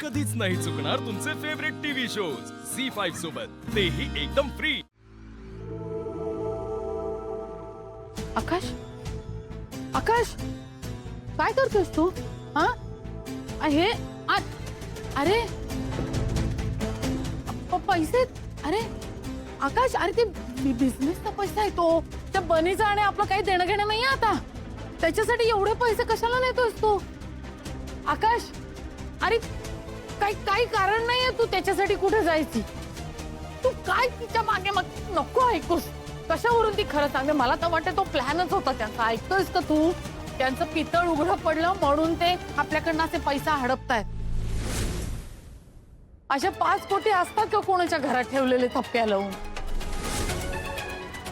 कधीच नाही चुकणार तुमचे फेवरेट टीव्ही शोज झी5 सोबत, तेही एकदम फ्री। आकाश, आकाश, काय करतोस तू? हा, हे अरे पैसे, अरे आकाश, अरे ते बिझनेसचा पैसा आहे तो, त्या बनीचा आणि आपलं काही देणं घेणं नाही आता, त्याच्यासाठी एवढे पैसे कशाला नेतोस तू? आकाश, अरे काही कारण नाहीये तू त्याच्यासाठी कुठे जायची, तू काय तिच्या मागे मग नको ऐकूस, कशावरून ती खरं सांगते, मला तर वाटतं तो प्लॅनच होता त्यांचा, ऐकतोयस का तू? त्यांचं पितळ उघडं पडलं म्हणून ते आपल्याकडनं असे पैसा हडपतायत। अशा 5 कोटी असतात का कोणाच्या घरात ठेवलेले थप्प्या लावून?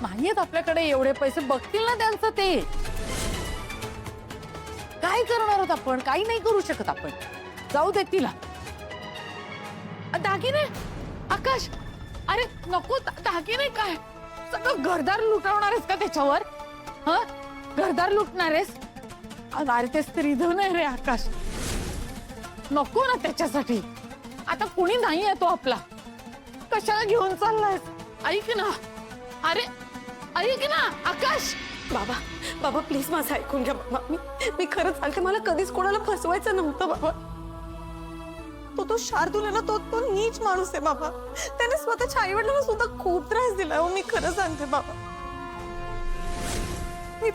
नाहीयेत आपल्याकडे एवढे पैसे, बघतील ना त्यांचं ते। काय करणार आहोत आपण? काही नाही करू शकत आपण, जाऊ दे तिला। दागिने आकाश, अरे नको, दागिने काय सगळं घरदार लुटवणार आहेस का त्याच्यावर? हा, घरदार लुटणार आहेस? अरे ते स्त्रीधन आहे रे आकाश, नको ना त्याच्यासाठी, आता कुणी नाही आहे तो आपला, कशाला घेऊन चाललायस? ऐक ना, अरे ऐक ना आकाश। बाबा बाबा प्लीज माझं ऐकून घ्या बाबा, मी खरं सांगते, मला कधीच कोणाला फसवायचं नव्हतं बाबा। तो शार्दूल आहे ना, तो नीच माणूस आहे बाबा, त्याने स्वतःच्या आईवडिलांना सुद्धा खूप त्रास दिलाय हो, मी खरं सांगते बाबा। मी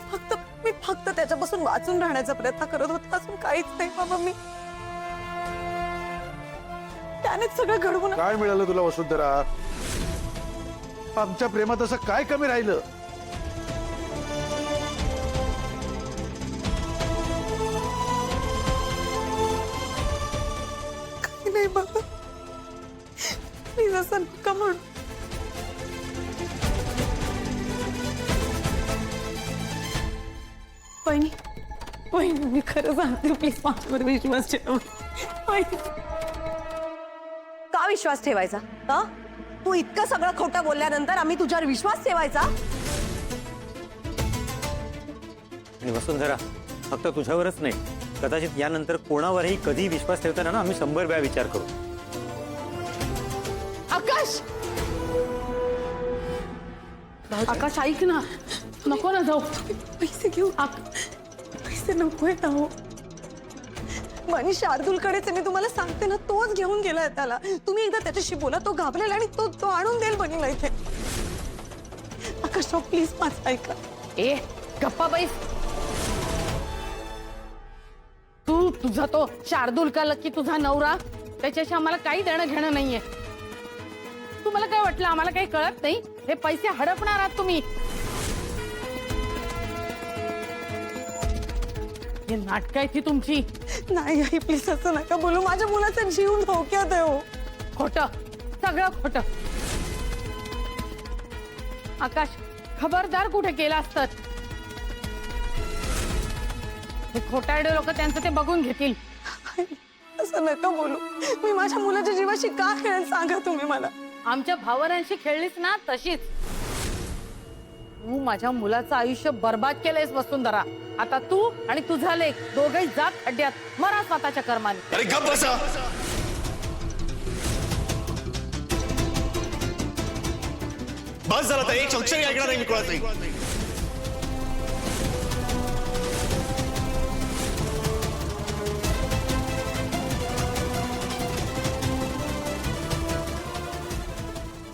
फक्त त्याच्यापासून वाचून राहण्याचा प्रयत्न करत होते, अजून काहीच नाही बाबा। मी त्यानेच सगळं घडवून। काय मिळालं तुला वसुंधरा? आमच्या प्रेमात असं काय कमी राहिलं? काही नाही बाबा, प्लीज असं नका म्हणू। वहिनी मी खरं सांगते, प्लीज माझ्यावर विश्वास ठेवा। का विश्वास ठेवायचा? तू इतकं सगळं खोटं बोलल्यानंतर आम्ही तुझ्यावर विश्वास ठेवायचा? आणि वसुंधरा, फक्त तुझ्यावरच नाही, कदाचित यानंतर कोणावरही कधी विश्वास ठेवताना ना आम्ही 100 वेळा विचार करू। आकाश, आकाश ऐक ना, नको ना जाऊ, पैसे घेऊ। पैसे नकोय ना हो, मनी शार्दूलकडेच मी तुम्हाला सांगते ना, तोच घेऊन गेलाय त्याला। तुम्ही एकदा त्याच्याशी बोला, तो घाबरेल आणि तो आणून देईल बनीला इथे। आकाश प्लीज माझं ऐका। ए गप्पा बैस, तू तुझा तो शार्दूल का की तुझा नवरा, त्याच्याशी आम्हाला काही देणं घेणं नाहीये। तुम्हाला काय वाटलं आम्हाला काही कळत नाही? हे पैसे हडपणार आहात तुम्ही, हे नाटक आहे ती तुमची। नाही आई प्लीज असं नका बोलू, माझ्या मुलाचा जीव धोक्यात आहे हो। खोटं, सगळं खोटं। आकाश खबरदार कुठे केलं असतं, हे खोटारडे लोक त्यांचं ते बघून घेतील। असं नका बोलू, मी माझ्या मुलाच्या जीवाशी का खेळेल सांगा तुम्ही मला। आमच्या भावनांशी खेळलीस ना तशीच तू माझ्या मुलाचं आयुष्य बर्बाद केलंयस वसुंधरा। आता तू आणि तुझा लेक दोघेही जात खड्ड्यात, मरा स्वतःच्या कर्माने। अरे गप बसा, बस झालं तर एक अक्षरही ऐकणार नाही मी कोणाचंही।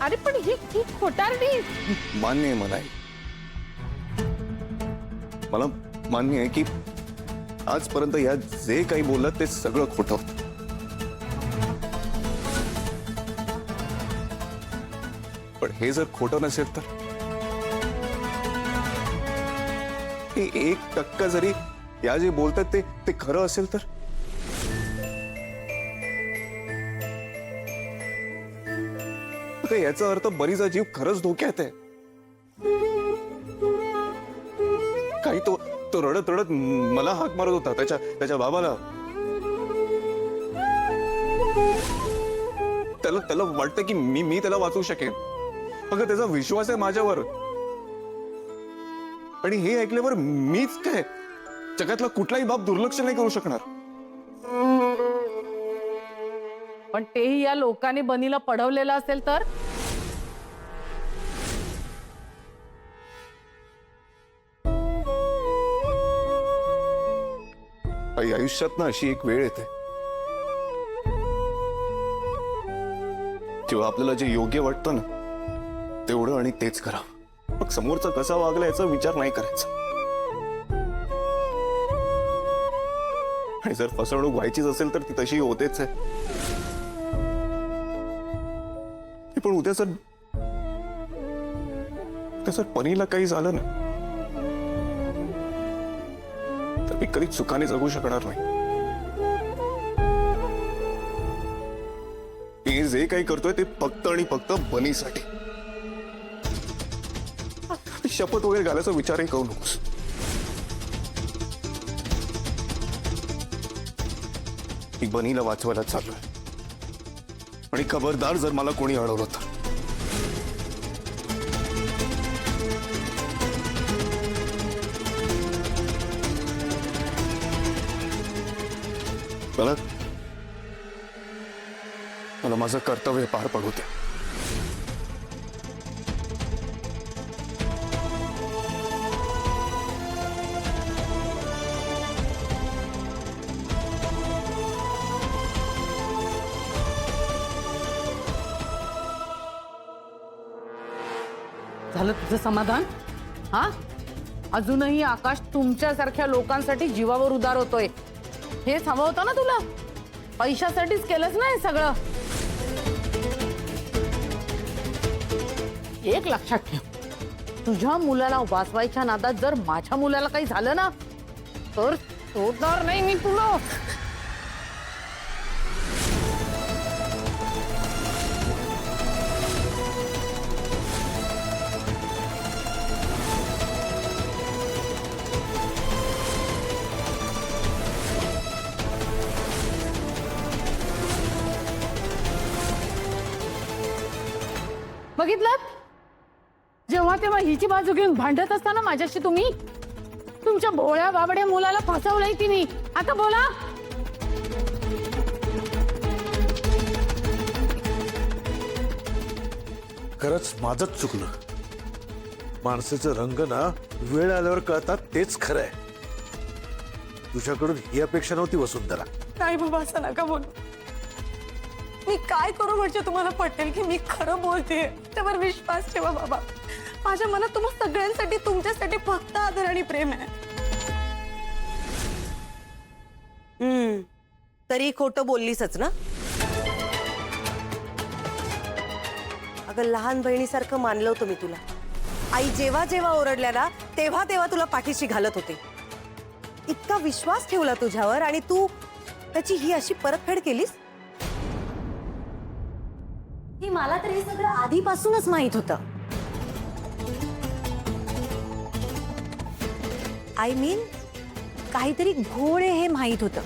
अरे पण ही खोटारडी। मान्य आहे मला मान्य आहे की आजपर्यंत या जे काही बोललात ते सगळं खोटं। पण हे जर खोटं नसेल तर, हे 1% जरी या जे बोलतात ते खरं असेल तर, याचा अर्थ बरीचा जीव खरंच धोक्यात आहे। काही तो रडत रडत मला हाक मारत होता त्याच्या बाबाला, त्याला वाटतं की मी त्याला वाचवू शकेन, अगं त्याचा विश्वास आहे माझ्यावर। आणि हे ऐकल्यावर मीच काय जगातला कुठलाही बाप दुर्लक्ष नाही करू शकणार। पण तेही या लोकांनी बनीला पडवलेलं असेल तर? आई, आयुष्यात ना अशी एक वेळ येते जेव्हा आपल्याला जे योग्य वाटतं ना तेवढं आणि तेच करा. मग समोरचा कसा वागला याचा विचार नाही करायचा. आणि जर फसवणूक व्हायचीच असेल तर ती तशी होतेच आहे. पण उद्या जर पनीला काही झालं ना तर मी कधीच सुखाने जगू शकणार नाही. मी जे काही करतोय ते फक्त आणि फक्त बनीसाठी. शपथ वगैरे घालायचा विचारही करू नकोस. मी बनीला वाचवायला चाललोय आणि खबरदार जर मला कोणी अडवलं तर. मला माझं कर्तव्य पार पडू दे. झालं तुझं समाधान? हा, अजूनही आकाश तुमच्यासारख्या लोकांसाठी जीवावर उदार होतोय. हे थांबवतं ना तुला? पैशासाठीच केलंच नाही सगळं. एक लक्षात ठेव, तुझ्या मुलाला वाचवायच्या नादात जर माझ्या मुलाला काही झालं ना तर सोडणार नाही मी तुला. बघितलं, जेव्हा तेव्हा हिची बाजू घेऊन भांडत असताना माझ्याशी तुम्ही तुमच्या भोळ्या बाबड्या मुलाला फसवलंय की नाही? आता बोला. खरंच माझंच चुकलं. माणसाचं रंग ना वेळ आल्यावर कळतात तेच खरं आहे. तुझ्याकडून ही अपेक्षा नव्हती वसुंधरा. नाही बाबा, असं नका बोलू. मी काय करू म्हणजे तुम्हाला पटेल की मी खरं बोलते? त्यावर विश्वास ठेवा बाबा. माझ्या मनात तुम्हा सगळ्यांसाठी, तुमच्यासाठी फक्त आदर आणि प्रेम आहे. तरी खोटं बोललीसच ना? अगं, लहान बहिणीसारखं मानलं होतं मी तुला. आई जेव्हा जेव्हा ओरडल्या ना तेव्हा तेव्हा तुला पाठीशी घालत होते. इतका विश्वास ठेवला तुझ्यावर आणि तू त्याची ही अशी परतफेड केलीस? ही मला तर हे सगळं आधीपासूनच माहित होतं. आय मीन, काहीतरी घोळ आहे हे माहित होतं.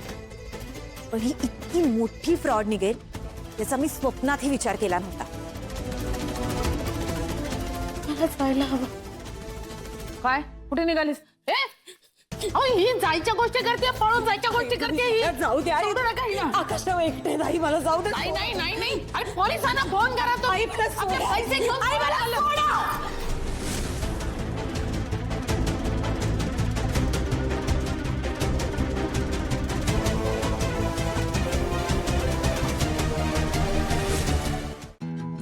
पण ही इतकी मोठी फ्रॉड निघेल याचा मी स्वप्नातही विचार केला नव्हता. मलाच व्हायला हवं. काय कुठे निघालीस? ही जायच्या गोष्टी करते, पळून जायच्या गोष्टी करते. ही जाऊ द्या, सोडू नका हिला. आकाशराव एकटे नाही, मला जाऊ दे. नाही नाही नाही नाही, अरे पोलिसांना फोन करा तो. आई, मला सोडा. आपले पैसे घेऊन आई, मला सोडा. सोडा.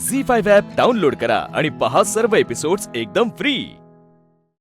झी5 ॲप डाउनलोड करा आणि पहा सर्व एपिसोड्स एकदम फ्री.